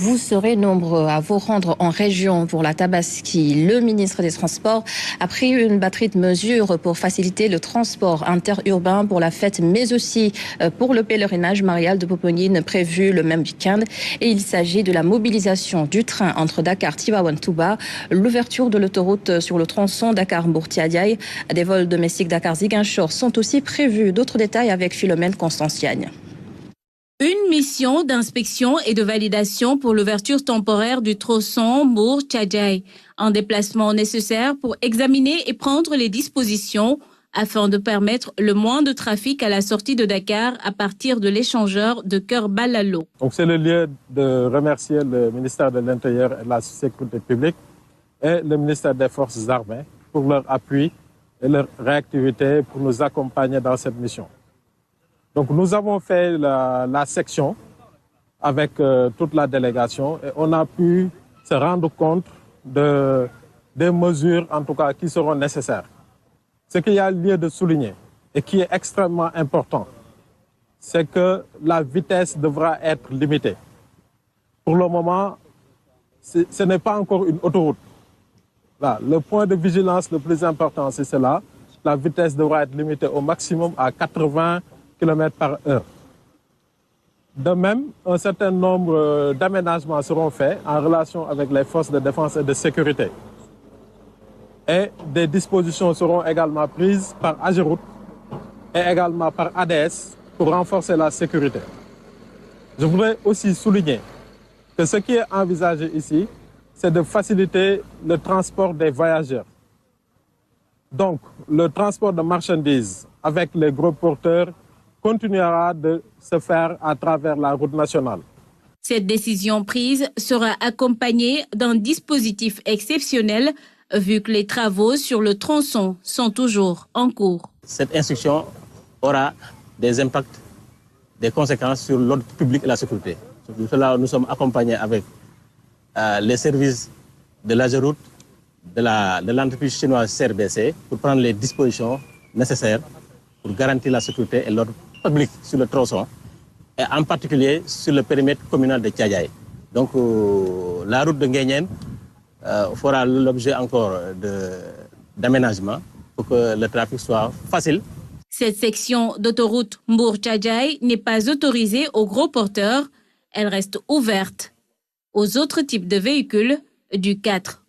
Vous serez nombreux à vous rendre en région pour la Tabaski. Le ministre des Transports a pris une batterie de mesures pour faciliter le transport interurbain pour la fête, mais aussi pour le pèlerinage marial de Poponine prévu le même week-end. Et il s'agit de la mobilisation du train entre Dakar, Tivaouane, Touba, l'ouverture de l'autoroute sur le tronçon Dakar-Mbour-Tiadiaye. Des vols domestiques Dakar-Ziguinchor sont aussi prévus. D'autres détails avec Philomène Constanciagne. Une mission d'inspection et de validation pour l'ouverture temporaire du tronçon Mbour-Tiadiaye. Un déplacement nécessaire pour examiner et prendre les dispositions afin de permettre le moins de trafic à la sortie de Dakar à partir de l'échangeur de Keur-Balalo. Donc c'est le lieu de remercier le ministère de l'Intérieur et de la Sécurité publique et le ministère des Forces armées pour leur appui et leur réactivité pour nous accompagner dans cette mission. Donc nous avons fait la section avec toute la délégation et on a pu se rendre compte des mesures en tout cas qui seront nécessaires. Ce qu'il y a lieu de souligner et qui est extrêmement important, c'est que la vitesse devra être limitée. Pour le moment, ce n'est pas encore une autoroute. Là, le point de vigilance le plus important, c'est cela. La vitesse devra être limitée au maximum à 80 km/h. De même, un certain nombre d'aménagements seront faits en relation avec les forces de défense et de sécurité. Et des dispositions seront également prises par Ageroute et également par ADS pour renforcer la sécurité. Je voudrais aussi souligner que ce qui est envisagé ici, c'est de faciliter le transport des voyageurs. Donc, le transport de marchandises avec les gros porteurs continuera de se faire à travers la route nationale. Cette décision prise sera accompagnée d'un dispositif exceptionnel vu que les travaux sur le tronçon sont toujours en cours. Cette instruction aura des impacts, des conséquences sur l'ordre public et la sécurité. Pour cela, nous sommes accompagnés avec les services de l'Ageroute, de l'entreprise chinoise CRBC pour prendre les dispositions nécessaires pour garantir la sécurité et l'ordre public sur le tronçon, et en particulier sur le périmètre communal de Tiadiaye. Donc la route de Nguyen fera l'objet encore d'aménagement pour que le trafic soit facile. Cette section d'autoroute Mbour-Tiadiaye n'est pas autorisée aux gros porteurs. Elle reste ouverte aux autres types de véhicules du 4